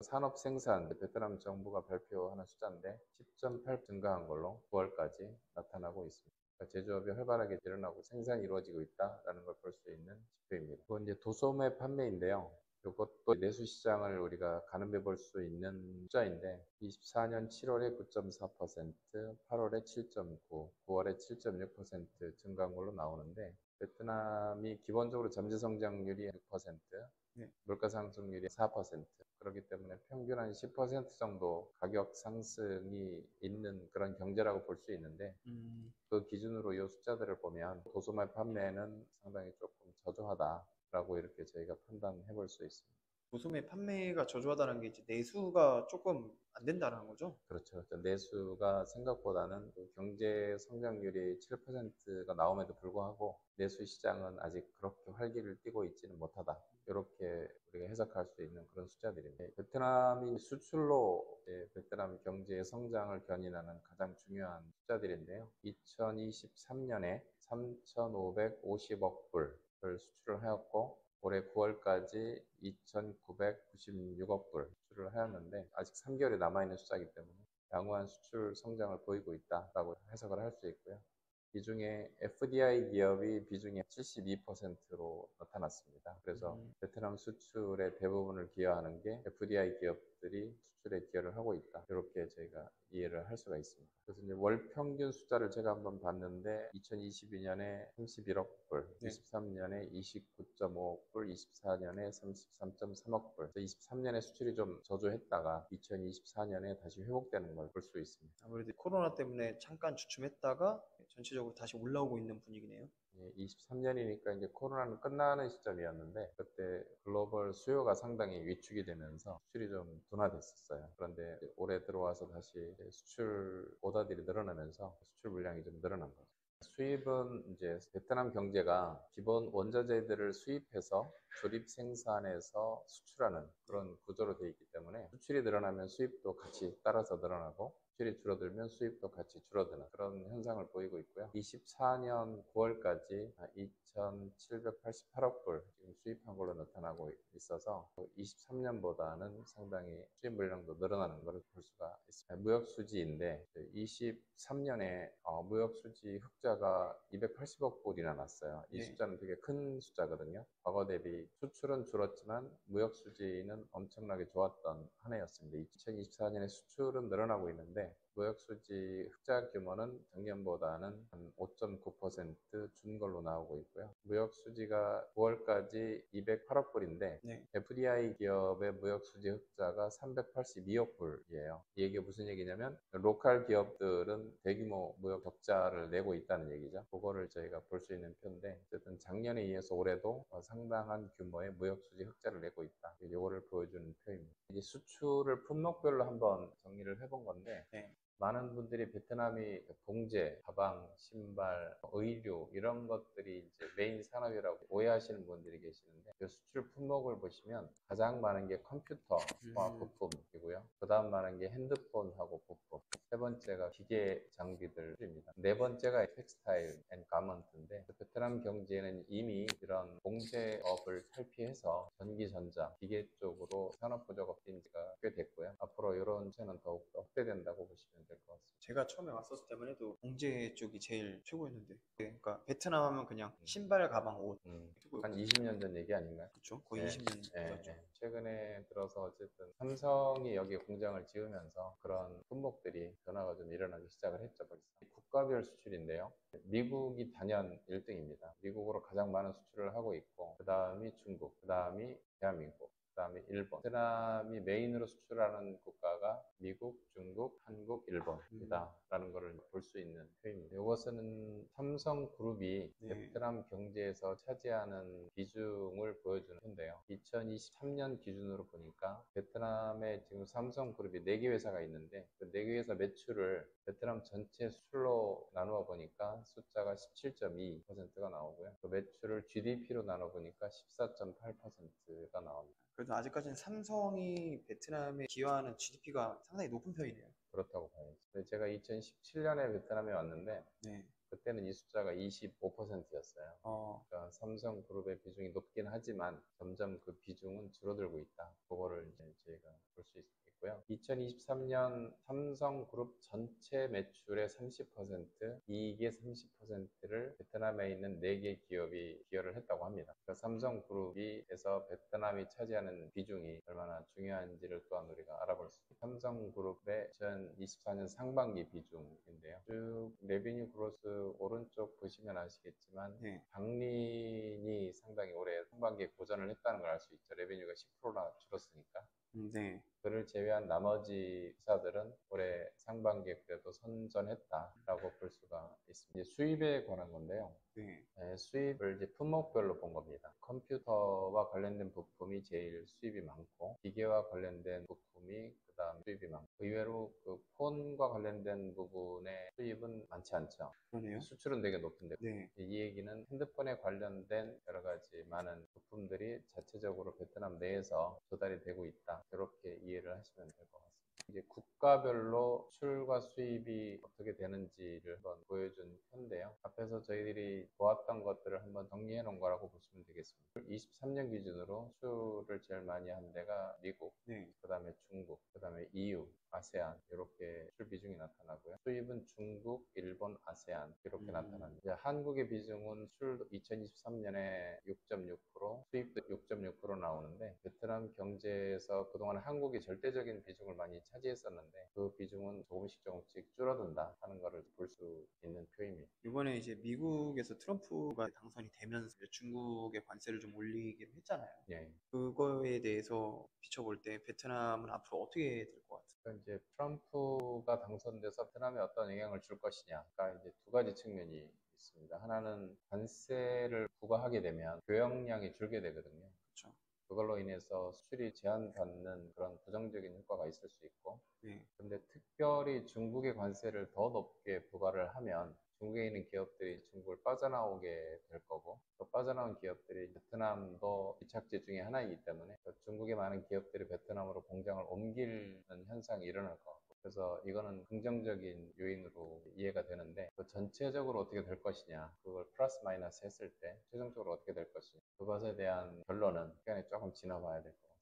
산업 생산, 베트남 정부가 발표하는 숫자인데 10.8 증가한 걸로 9월까지 나타나고 있습니다. 그러니까 제조업이 활발하게 일어나고 생산이 이루어지고 있다라는 걸 볼 수 있는 지표입니다. 그건 이제 도소매 판매인데요. 이것도 내수 시장을 우리가 가늠해 볼 수 있는 숫자인데 24년 7월에 9.4%, 8월에 7.9, 9월에 7.6% 증가한 걸로 나오는데 베트남이 기본적으로 잠재 성장률이 6%, 네. 물가 상승률이 4%. 그렇기 때문에 평균 한 10% 정도 가격 상승이 있는 그런 경제라고 볼 수 있는데 그 기준으로 이 숫자들을 보면 도소매 판매는 상당히 조금 저조하다라고 이렇게 저희가 판단해 볼 수 있습니다. 도소매 판매가 저조하다는 게 이제 내수가 조금 안 된다는 거죠? 그렇죠. 내수가 생각보다는 그 경제 성장률이 7%가 나옴에도 불구하고 내수 시장은 아직 그렇게 활기를 띠고 있지는 못하다. 이렇게 우리가 해석할 수 있는 그런 숫자들입니다. 베트남이 수출로 베트남 경제의 성장을 견인하는 가장 중요한 숫자들인데요. 2023년에 3,550억 불을 수출을 하였고 올해 9월까지 2,996억 불 수출을 하였는데 아직 3개월이 남아있는 숫자이기 때문에 양호한 수출 성장을 보이고 있다라고 해석을 할 수 있고요. 이 중에 FDI 기업이 비중이 72%로 나타났습니다. 그래서 베트남 수출의 대부분을 기여하는 게 FDI 기업들이 수출에 기여를 하고 있다. 이렇게 저희가 이해를 할 수가 있습니다. 그래서 이제 월 평균 숫자를 제가 한번 봤는데 2022년에 31억 불, 네. 23년에 29.5억 불, 24년에 33.3억 불. 23년에 수출이 좀 저조했다가 2024년에 다시 회복되는 걸 볼 수 있습니다. 아무래도 코로나 때문에 잠깐 주춤했다가 전체적으로 다시 올라오고 있는 분위기네요. 23년이니까 이제 코로나는 끝나는 시점이었는데 그때 글로벌 수요가 상당히 위축이 되면서 수출이 좀 둔화됐었어요. 그런데 올해 들어와서 다시 수출 오다들이 늘어나면서 수출 물량이 좀 늘어난 거죠. 수입은 이제 베트남 경제가 기본 원자재들을 수입해서 조립 생산해서 수출하는 그런 구조로 되어 있기 때문에 수출이 늘어나면 수입도 같이 따라서 늘어나고 수출이 줄어들면 수입도 같이 줄어드는 그런 현상을 보이고 있고요. 24년 9월까지 2,788억 불 지금 수입한 걸로 나타나고 있어서 23년보다는 상당히 수입 물량도 늘어나는 것을 볼 수가 있습니다. 무역 수지인데 23년에 무역 수지 흑자가 280억 불이나 났어요. 이 네. 숫자는 되게 큰 숫자거든요. 과거 대비 수출은 줄었지만 무역 수지는 엄청나게 좋았던 한 해였습니다. 2024년에 수출은 늘어나고 있는데 무역 수지 흑자 규모는 작년보다는 한 5.9% 준 걸로 나오고 있고요. 무역 수지가 9월까지 208억 불인데 네. FDI 기업의 무역 수지 흑자가 382억 불이에요. 이 얘기가 무슨 얘기냐면 로컬 기업들은 대규모 무역 적자를 내고 있다는 얘기죠. 그거를 저희가 볼 수 있는 편인데 어쨌든 작년에 이어서 올해도 상당한 규모의 무역 수지 흑자를 내고 있다. 이거를 보여주는 표입니다. 이제 수출을 품목별로 한번 정리를 해본 건데 네. 많은 분들이 베트남이 봉제, 가방, 신발, 의류 이런 것들이 이제 메인 산업이라고 오해하시는 분들이 계시는데 그 수출 품목을 보시면 가장 많은 게 컴퓨터와 부품이고요. 그 다음 많은 게 핸드폰하고 부품. 세 번째가 기계 장비들입니다. 네 번째가 텍스타일 앤 가먼트인데 베트남 경제는 이미 이런 봉제업을 탈피해서 전기전자, 기계 쪽으로 산업 부족 업된 지가 꽤 됐고요. 앞으로 이런 채는 더욱더 확대된다고 보시면 될 것 같습니다. 제가 처음에 왔었을 때만 해도 봉제 쪽이 제일 최고였는데, 네, 그러니까 베트남 하면 그냥 신발, 가방, 옷, 한 20년 전 얘기 아닌가요? 그렇죠? 거의 예, 20년 예, 맞죠? 예. 최근에 들어서 어쨌든 삼성이 여기에 공장을 지으면서 그런 품목들이 변화가 좀 일어나기 시작을 했죠. 벌써. 국가별 수출인데요. 미국이 단연 1등입니다. 미국으로 가장 많은 수출을 하고 있고 그 다음이 중국, 그 다음이 대한민국, 그 다음에 일본. 베트남이 메인으로 수출하는 국가가 미국, 중국, 한국, 일본이다 라는 것을 볼 수 있는 표입니다. 이것은 삼성그룹이 네. 베트남 경제에서 차지하는 비중을 보여주는 건데요. 2023년 기준으로 보니까 베트남에 지금 삼성그룹이 4개 회사가 있는데 그 4개 회사 매출을 베트남 전체 수출로 나누어 보니까 숫자가 17.2%가 나오고요. 그 매출을 GDP로 나눠 보니까 14.8%가 나옵니다. 그래도 아직까지는 삼성이 베트남에 기여하는 GDP가 상당히 높은 편이네요. 그렇다고 봐야죠. 제가 2017년에 베트남에 왔는데 네. 그때는 이 숫자가 25%였어요. 그러니까 삼성그룹의 비중이 높긴 하지만 점점 그 비중은 줄어들고 있다. 그거를 이제 저희가 볼 수 있고요. 2023년 삼성그룹 전체 매출의 30%, 이익의 30%를 베트남에 있는 4개 기업이 기여를 했다고 합니다. 그러니까 삼성그룹에서 베트남이 차지하는 비중이 얼마나 중요한지를 또한 우리가 알아볼 수 있습니다. 삼성그룹의 2024년 상반기 비중인데요. 쭉 레비뉴 그로스 오른쪽 보시면 아시겠지만 네. 박린이 상당히 올해 상반기에 고전을 했다는 걸 알 수 있죠. 레비뉴가 10%나 줄었으니까. 네. 그를 제외한 나머지 회사들은 올해 상반기에 그래도 선전했다라고 볼 수가 있습니다. 이제 수입에 관한 건데요. 네. 수입을 이제 품목별로 본 겁니다. 컴퓨터와 관련된 부품이 제일 수입이 많고, 기계와 관련된 부품이 그다음 수입이 많고, 의외로 그 폰과 관련된 부분의 수입은 많지 않죠. 그러네요. 수출은 되게 높은데, 네. 이 얘기는 핸드폰에 관련된 여러 가지 많은 부품들이 자체적으로 베트남 내에서 조달이 되고 있다. 이렇게 이해를 하시면 될 것 같습니다. 이제 국가별로 수출과 수입이 어떻게 되는지를 한번 보여준 편인데요. 앞에서 저희들이 보았던 것들을 한번 정리해 놓은 거라고 보시면 되겠습니다. 23년 기준으로 수출을 제일 많이 한 데가 미국, 네. 그 다음에 중국, 그 다음에 EU, 아세안 이렇게 수출 비중이 나타나고요. 수입은 중국, 일본, 아세안 이렇게 나타납니다. 이제 한국의 비중은 수출 2023년에 6.6%, 수입도 6.6% 나오는데 베트남 경제에서 그동안 한국이 절대적인 비중을 많이 차지했었는데 그 비중은 조금씩 줄어든다 하는 것을 볼 수 있는 표입니다. 이번에 이제 미국에서 트럼프가 당선이 되면서 이제 중국의 관세를 좀 올리기로 했잖아요. 예. 그거에 대해서 비춰볼 때 베트남은 앞으로 어떻게 될 것 같아요? 그러니까 이제 트럼프가 당선돼서 베트남에 어떤 영향을 줄 것이냐가 이제 두 가지 측면이 있습니다. 하나는 관세를 부과하게 되면 교역량이 줄게 되거든요. 그렇죠. 그걸로 인해서 수출이 제한받는 그런 부정적인 효과가 있을 수 있고, 네. 근데 특별히 중국의 관세를 더 높게 부과를 하면 중국에 있는 기업들이 중국을 빠져나오게 될 거고, 또 빠져나온 기업들이 베트남도 기착지 중에 하나이기 때문에 중국의 많은 기업들이 베트남으로 공장을 옮기는 현상이 일어날 것 같고, 그래서 이거는 긍정적인 요인으로 이해가 되는데 그 전체적으로 어떻게 될 것이냐, 그걸 플러스 마이너스 했을 때 최종적으로 어떻게 될 것이냐, 그것에 대한 결론은 시간이 조금 지나봐야 될 것 같습니다.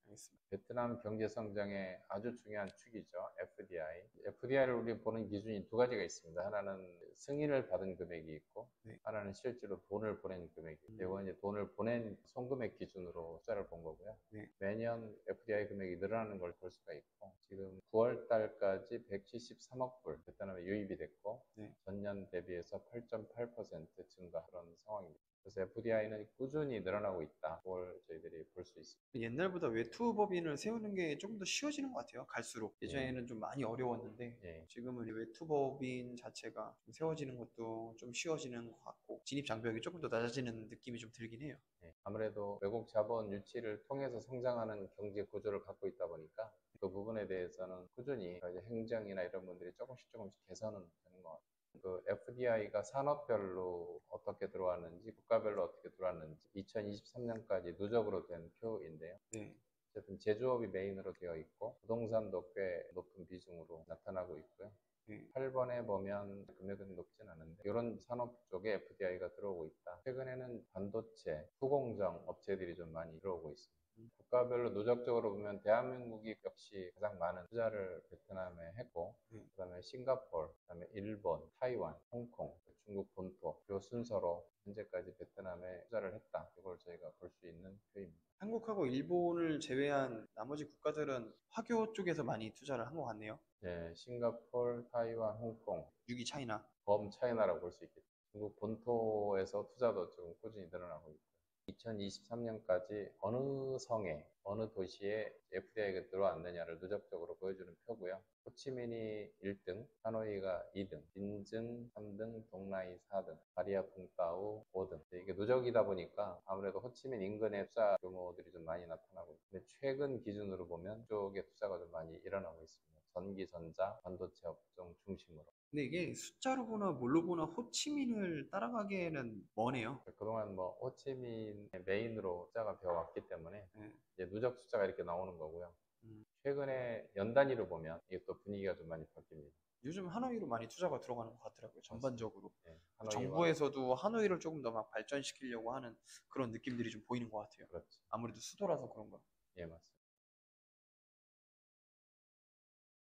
알겠습니다. 베트남 경제 성장의 아주 중요한 축이죠. FDI. FDI를 우리 보는 기준이 두 가지가 있습니다. 하나는 승인을 받은 금액이 있고, 네. 하나는 실제로 돈을 보낸 금액이 있고, 이건 이제 돈을 보낸 송금액 기준으로 숫자를 본 거고요. 네. 매년 FDI 금액이 늘어나는 걸 볼 수가 있고, 지금 9월 달까지 173억 불 베트남에 유입이 됐고, 네. 전년 대비해서 8.8% 증가 그런 상황입니다. 그래서 FDI는 꾸준히 늘어나고 있다. 그걸 저희들이 볼 수 있습니다. 옛날보다 외투법인을 세우는 게 조금 더 쉬워지는 것 같아요. 갈수록. 예전에는 좀 많이 어려웠는데 예. 지금은 외투법인 자체가 좀 세워지는 것도 좀 쉬워지는 것 같고 진입 장벽이 조금 더 낮아지는 느낌이 좀 들긴 해요. 아무래도 외국 자본 유치를 통해서 성장하는 경제 구조를 갖고 있다 보니까 그 부분에 대해서는 꾸준히 이제 행정이나 이런 분들이 조금씩 개선은 되는 것 같아요. 그 FDI가 산업별로 어떻게 들어왔는지, 국가별로 어떻게 들어왔는지 2023년까지 누적으로 된 표인데요. 네. 어쨌든 제조업이 메인으로 되어 있고 부동산도 꽤 높은 비중으로 나타나고 있고요. 네. 8번에 보면 금액은 높진 않은데 이런 산업 쪽에 FDI가 들어오고 있다. 최근에는 반도체, 후공정 업체들이 좀 많이 들어오고 있습니다. 국가별로 누적적으로 보면 대한민국이 역시 가장 많은 투자를 베트남에 했고, 그다음에 싱가포르, 그다음에 일본, 타이완, 홍콩, 중국 본토 이 순서로 현재까지 베트남에 투자를 했다. 이걸 저희가 볼 수 있는 표입니다. 한국하고 일본을 제외한 나머지 국가들은 화교 쪽에서 많이 투자를 한 것 같네요. 예, 싱가포르, 타이완, 홍콩, 유기 차이나. 범 차이나라고 볼 수 있겠죠. 중국 본토에서 투자도 좀 꾸준히 늘어나고 있고 2023년까지 어느 성에, 어느 도시에 FDI가 들어왔느냐를 누적적으로 보여주는 표고요. 호치민이 1등, 하노이가 2등, 빈증 3등, 동라이 4등, 바리아 붕따오 5등. 이게 누적이다 보니까 아무래도 호치민 인근의 투자 규모들이 좀 많이 나타나고 있는데 최근 기준으로 보면 이쪽에 투자가 좀 많이 일어나고 있습니다. 전기, 전자, 반도체 업종 중심으로. 근데 이게 숫자로 보나 뭘로 보나 호치민을 따라가기에는 머네요. 그동안 뭐 호치민의 메인으로 숫자가 되어왔기 때문에 네. 이제 누적 숫자가 이렇게 나오는 거고요. 음. 최근에 연 단위로 보면 이게 또 분위기가 좀 많이 바뀝니다. 요즘 하노이로 많이 투자가 들어가는 것 같더라고요. 전반적으로. 네, 하노이와 정부에서도 하노이를 조금 더 막 발전시키려고 하는 그런 느낌들이 좀 보이는 것 같아요. 그렇죠. 아무래도 수도라서 그런가. 예, 맞습니다.